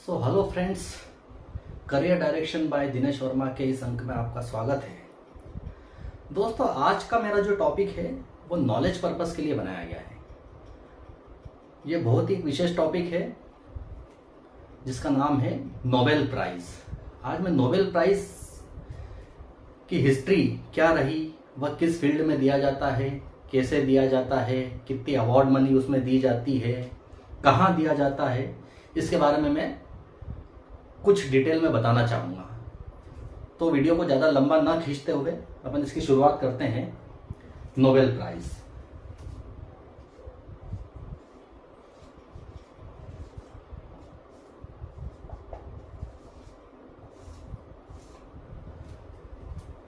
Hello friends, career direction by Dinesh Verma के इस अंक में आपका स्वागत है। दोस्तों, आज का मेरा जो टॉपिक है वो नॉलेज पर्पस के लिए बनाया गया है। ये बहुत ही विशेष टॉपिक है जिसका नाम है नोबेल प्राइज। आज मैं नोबेल प्राइज की हिस्ट्री क्या रही, वह किस फील्ड में दिया जाता है, कैसे दिया जाता है, कितनी अवार्ड मनी उसमें दी जाती है, कहाँ दिया जाता है, इसके बारे में मैं कुछ डिटेल में बताना चाहूँगा। तो वीडियो को ज़्यादा लंबा ना खींचते हुए अपन इसकी शुरुआत करते हैं। Nobel prize.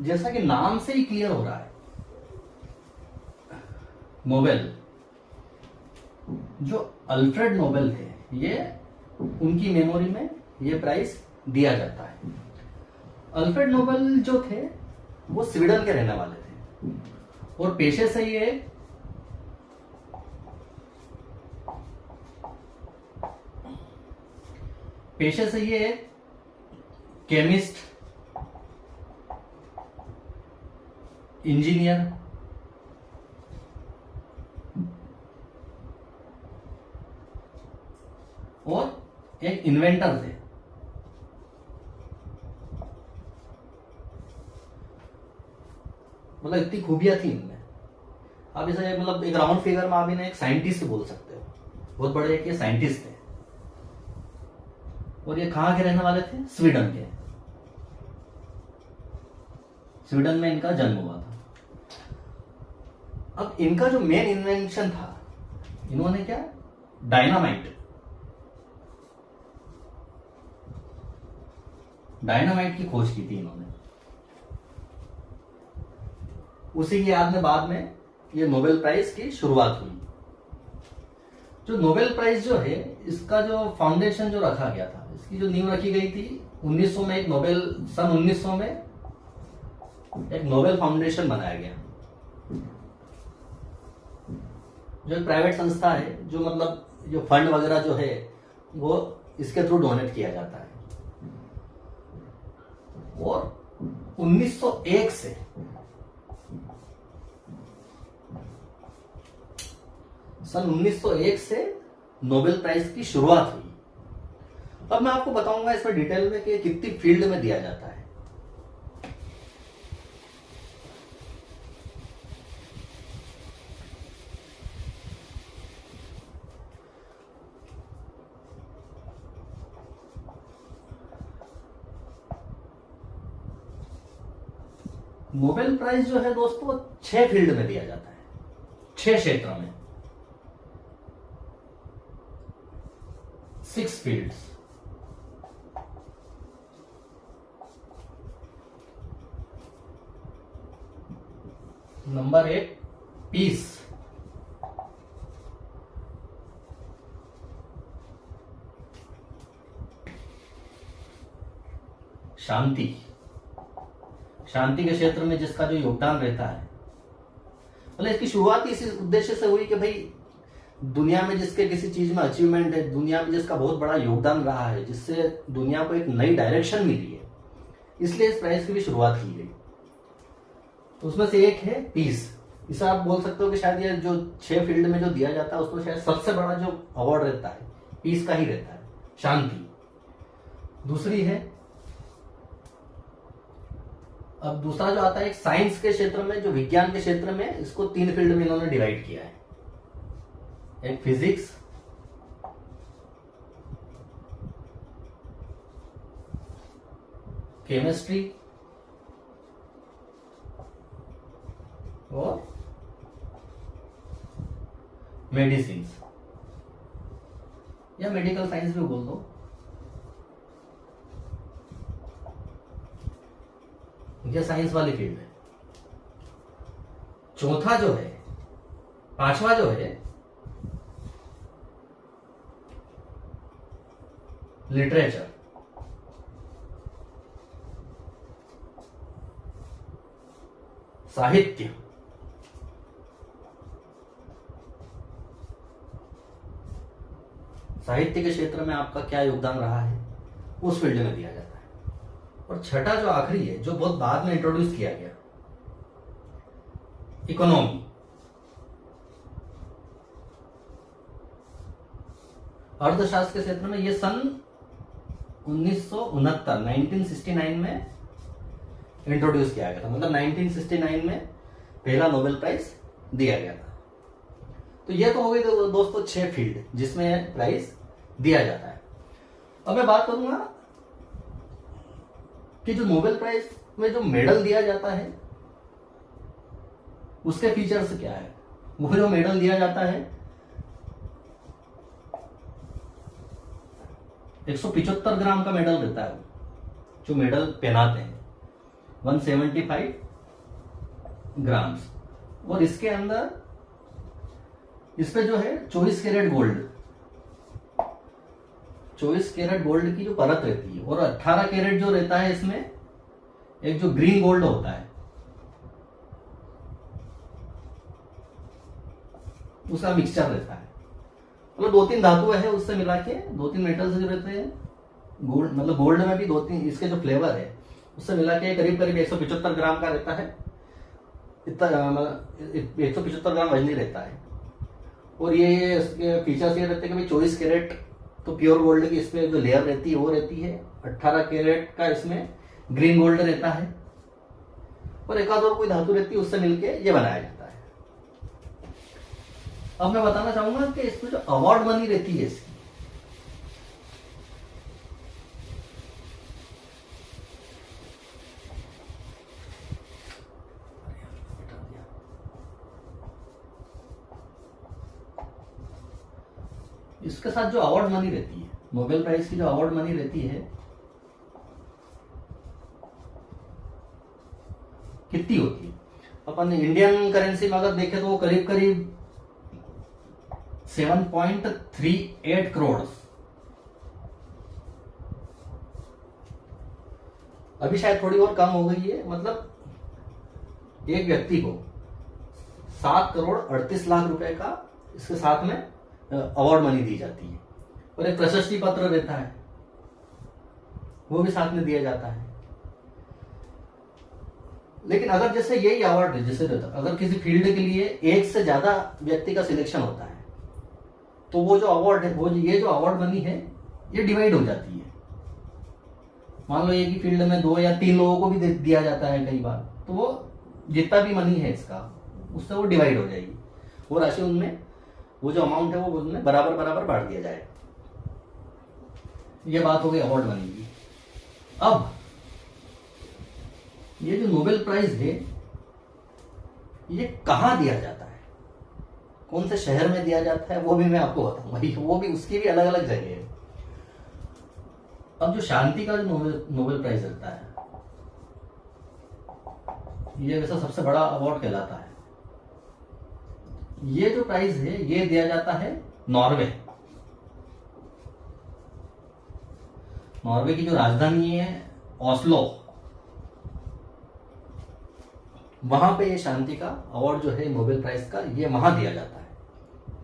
जैसा कि नाम से ही क्लियर हो रहा है, नोबेल, जो अल्फ्रेड नोबेल थे, ये उनकी मेमोरी में ये प्राइज दिया जाता है। अल्फ्रेड नोबेल जो थे वो स्वीडन के रहने वाले थे और पेशे से ये केमिस्ट, इंजीनियर और एक इन्वेंटर थे। मतलब इतनी खूबियां थी इनमें। आप इसे मतलब एक राउंड फिगर में आप इन्हें एक साइंटिस्ट बोल सकते हो। बहुत बड़े एक ये साइंटिस्ट थे और ये कहां के रहने वाले थे? स्वीडन के। स्वीडन में इनका जन्म हुआ था। अब इनका जो मेन इन्वेंशन था, इन्होंने क्या, डायनामाइट की खोज की थी इन्होंने। उसी की याद में बाद में ये नोबेल प्राइज की शुरुआत हुई। जो नोबेल प्राइज जो है, इसका जो फाउंडेशन जो रखा गया था, इसकी जो नींव रखी गई थी 1900 में, सन 1900 में एक नोबेल फाउंडेशन बनाया गया, जो एक प्राइवेट संस्था है, जो मतलब जो फंड वगैरह जो है वो इसके थ्रू डोनेट किया जाता है। और 1901 से सन 1901 से नोबेल प्राइज की शुरुआत हुई। अब मैं आपको बताऊंगा इसमें डिटेल में कि कितनी फील्ड में दिया जाता है। नोबेल प्राइज जो है दोस्तों 6 फील्ड में दिया जाता है, 6 क्षेत्रों में, 6 फील्ड्स। Number 1, peace. शांति। शांति के क्षेत्र में जिसका जो योगदान रहता है, मतलब इसकी शुरुआत इसी उद्देश्य से हुई कि भाई दुनिया में जिसके किसी चीज में अचीवमेंट है, दुनिया में जिसका बहुत बड़ा योगदान रहा है, जिससे दुनिया को एक नई डायरेक्शन मिली है, इसलिए इस प्राइज की भी शुरुआत की गई। तो उसमें से एक है पीस। इसे आप बोल सकते हो कि शायद ये जो 6 फील्ड में जो दिया जाता है उसमें शायद सबसे बड़ा जो अवार्ड रहता है पीस का ही रहता है, शांति। दूसरी है, अब दूसरा जो आता है एक साइंस के क्षेत्र में, जो विज्ञान के क्षेत्र में, इसको 3 फील्ड में इन्होंने डिवाइड किया है। एक फिजिक्स, केमिस्ट्री और मेडिसिन या मेडिकल साइंस भी बोल दो। ये साइंस वाली फील्ड है। चौथा जो है, पांचवा जो है, लिटरेचर। साहित्य। साहित्य के क्षेत्र में आपका क्या योगदान रहा है, उस फील्ड में दिया जाता है। और छठा जो आखिरी है, जो बहुत बाद में इंट्रोड्यूस किया गया, इकोनॉमी। अर्थशास्त्र के क्षेत्र में ये सन 1969 में इंट्रोड्यूस किया गया था, मतलब 1969 में पहला नोबेल प्राइज दिया गया था। तो ये तो हो गई दोस्तों 6 फील्ड जिसमें प्राइज दिया जाता है। अब मैं बात करूंगा कि जो नोबेल प्राइज में जो मेडल दिया जाता है उसके फीचर्स क्या है। वो जो मेडल दिया जाता है 175 ग्राम का मेडल रहता है, जो मेडल पहनाते हैं 175 ग्राम्स। और इसके अंदर इस पे जो है 24 कैरेट गोल्ड, 24 कैरेट गोल्ड की जो परत रहती है, और 18 कैरेट जो रहता है इसमें एक जो ग्रीन गोल्ड होता है उसका मिक्सचर रहता है। मतलब 2-3 धातु है उससे मिला के, 2-3 मेटल्स जो रहते हैं गोल्ड, मतलब गोल्ड में भी 2-3 इसके जो फ्लेवर है उससे मिला के करीब करीब 175 ग्राम का रहता है। इतना 175 ग्राम वजनी रहता है। और ये इसके फीचर्स ये रहते हैं कि 24 कैरेट तो प्योर गोल्ड की इसमें जो लेयर रहती है वो रहती है, 18 कैरेट का इसमें ग्रीन गोल्ड रहता है, और एक आध और कोई धातु रहती है उससे मिलके ये बनाया जाता है। अब मैं बताना चाहूंगा कि इसमें जो अवार्ड मनी रहती है इसकी, इसके साथ जो अवार्ड मनी रहती है, नोबेल प्राइज की जो अवार्ड मनी रहती है कितनी होती है। अपन इंडियन करेंसी में अगर देखें तो वो करीब करीब 7.38 करोड़। अभी शायद थोड़ी और कम हो गई है, मतलब एक व्यक्ति को 7 करोड़ 38 लाख रुपए का इसके साथ में अवार्ड मनी दी जाती है। और एक प्रशस्ति पत्र रहता है वो भी साथ में दिया जाता है। लेकिन अगर जैसे यही अवार्ड है, जैसे अगर किसी फील्ड के लिए एक से ज्यादा व्यक्ति का सिलेक्शन होता है तो वो जो अवार्ड है, वो ये जो अवार्ड मनी है ये डिवाइड हो जाती है। मान लो एक ही फील्ड में 2 या 3 लोगों को भी दिया जाता है कई बार, तो वो जितना भी मनी है इसका उससे वो डिवाइड हो जाएगी, वो राशि उनमें, वो जो अमाउंट है वो उनमें बराबर बराबर बांट दिया जाएगा। ये बात हो गई अवार्ड मनी की। अब ये जो नोबेल प्राइज है ये कहां दिया जाता है, कौन से शहर में दिया जाता है, वो भी मैं आपको बताऊंगा। वो भी, उसकी भी अलग अलग जगह है। अब जो शांति का जो नोबेल प्राइज रहता है ये वैसा सबसे बड़ा अवार्ड कहलाता है। ये जो प्राइज है ये दिया जाता है नॉर्वे। नॉर्वे की जो राजधानी है ओस्लो, वहां पे ये शांति का अवार्ड जो है नोबेल प्राइज का, ये वहां दिया जाता है।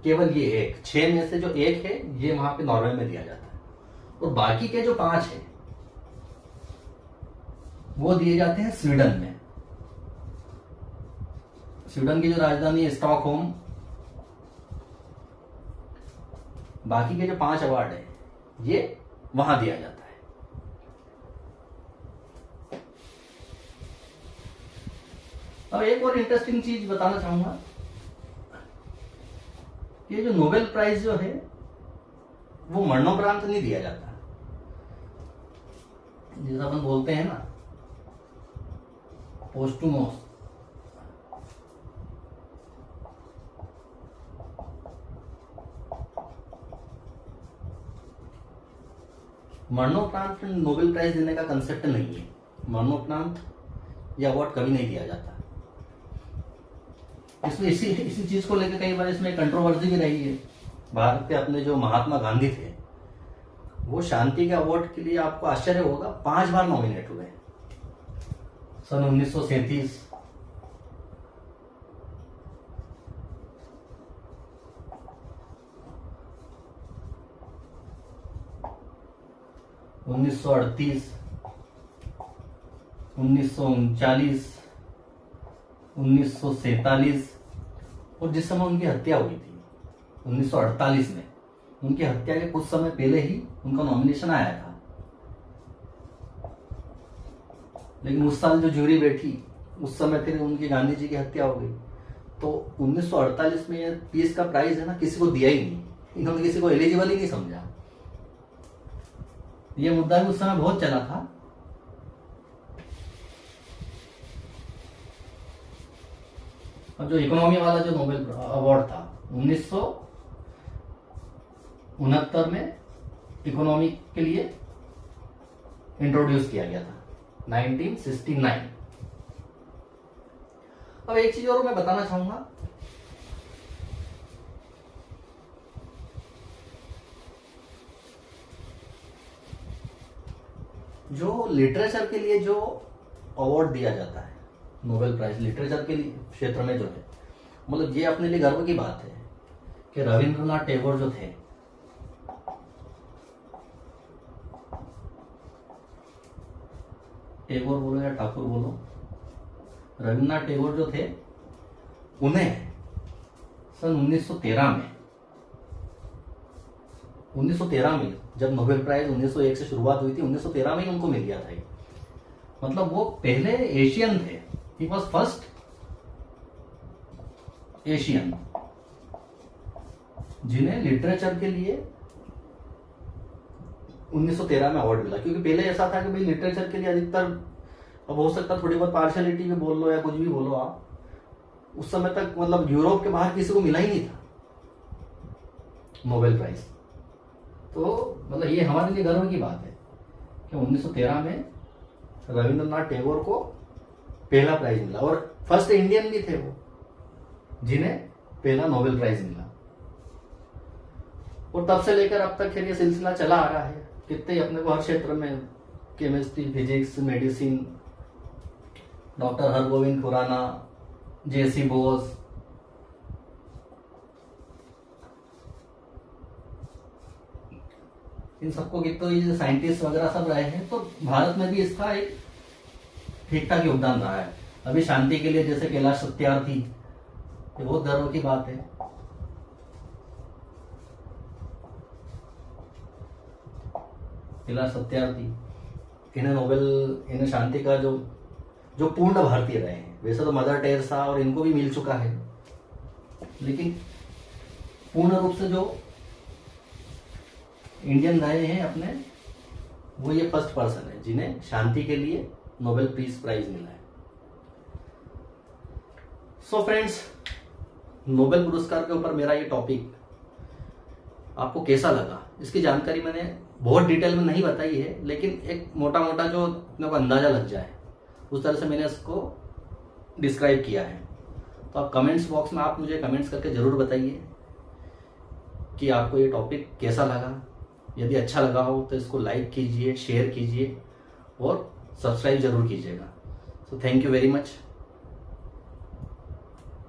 केवल ये एक 6 में से जो एक है ये वहां पे नॉर्वे में दिया जाता है, और बाकी के जो 5 है वो दिए जाते हैं स्वीडन में। स्वीडन की जो राजधानी है स्टॉकहोम। बाकी के जो 5 अवार्ड है ये वहां दिया जाता है। अब एक और इंटरेस्टिंग चीज बताना चाहूंगा कि जो नोबेल प्राइज जो है वो मरणोपरांत नहीं दिया जाता। जैसा अपन बोलते हैं ना पोस्टुमोस, मरणोपरांत नोबेल प्राइज देने का कंसेप्ट नहीं है। मरणोपरांत यह अवार्ड कभी नहीं दिया जाता। इसमें इसी चीज को लेकर कई बार इसमें कंट्रोवर्सी भी रही है। भारत के अपने जो महात्मा गांधी थे वो शांति के अवार्ड के लिए, आपको आश्चर्य होगा, 5 बार नॉमिनेट हुए। सन 1937, 1938, 1939, 1947 और जिस समय उनकी हत्या हुई थी 1948 में, उनकी हत्या के कुछ समय पहले ही उनका नॉमिनेशन आया था। लेकिन उस साल जो ज्यूरी बैठी उस समय फिर उनकी गांधी जी की हत्या हो गई। तो 1948 में ये पीस का प्राइज है ना, किसी को दिया ही नहीं, इन्होंने किसी को एलिजिबल ही नहीं समझा। ये मुद्दा भी उस समय बहुत चला था। और जो इकोनॉमी वाला जो नोबेल अवार्ड था 1969 में इकोनॉमी के लिए इंट्रोड्यूस किया गया था, 1969। अब एक चीज और मैं बताना चाहूंगा, जो लिटरेचर के लिए जो अवार्ड दिया जाता है, नोबेल प्राइज लिटरेचर के लिए क्षेत्र में जो है, मतलब ये अपने लिए गर्व की बात है कि रविंद्रनाथ टैगोर जो थे, टैगोर बोलो या ठाकुर बोलो, रविन्द्रनाथ टैगोर जो थे, उन्हें सन 1913 में जब नोबेल प्राइज 1901 से शुरुआत हुई थी, 1913 में ही उनको मिल गया था। मतलब वो पहले एशियन थे, ही वॉज फर्स्ट एशियन जिन्हें लिटरेचर के लिए 1913 में अवार्ड मिला। क्योंकि पहले ऐसा था कि भाई लिटरेचर के लिए अधिकतर, अब हो सकता थोड़ी बहुत पार्शियलिटी भी बोल लो या कुछ भी बोलो आप, उस समय तक मतलब यूरोप के बाहर किसी को मिला ही नहीं था नोबेल प्राइज। तो मतलब ये हमारे लिए गर्व की बात है कि 1913 में रविंद्रनाथ टैगोर को पहला प्राइज मिला और फर्स्ट इंडियन भी थे वो जिन्हें पहला नोबेल प्राइज मिला। और तब से लेकर अब तक खैर ये सिलसिला चला आ रहा है। कितने अपने को हर क्षेत्र में, chemistry, physics, medicine, doctor Hargobind Khorana, J C Bose, इन सबको कितने ये साइंटिस्ट वगैरह सब रहे हैं। तो भारत में भी इसका एक ठीक ठाक योगदान रहा है। अभी शांति के लिए जैसे कैलाश सत्यार्थी, ये बहुत गर्व की बात है। कैलाश सत्यार्थी, इन्हें शांति का जो पूर्ण भारतीय रहे हैं। वैसे तो मदर टेरेसा और इनको भी मिल चुका है, लेकिन पूर्ण रूप से जो इंडियन रहे हैं अपने, वो ये फर्स्ट पर्सन है जिन्हें शांति के लिए नोबेल पीस प्राइज मिला है। सो फ्रेंड्स, नोबेल पुरस्कार के ऊपर मेरा ये टॉपिक आपको कैसा लगा, इसकी जानकारी मैंने बहुत डिटेल में नहीं बताई है, लेकिन एक मोटा मोटा जो अपने को अंदाजा लग जाए उस तरह से मैंने इसको डिस्क्राइब किया है। तो आप कमेंट्स बॉक्स में आप मुझे कमेंट्स करके ज़रूर बताइए कि आपको ये टॉपिक कैसा लगा। यदि अच्छा लगा हो तो इसको लाइक कीजिए, शेयर कीजिए और सब्सक्राइब जरूर कीजिएगा। So thank you very much.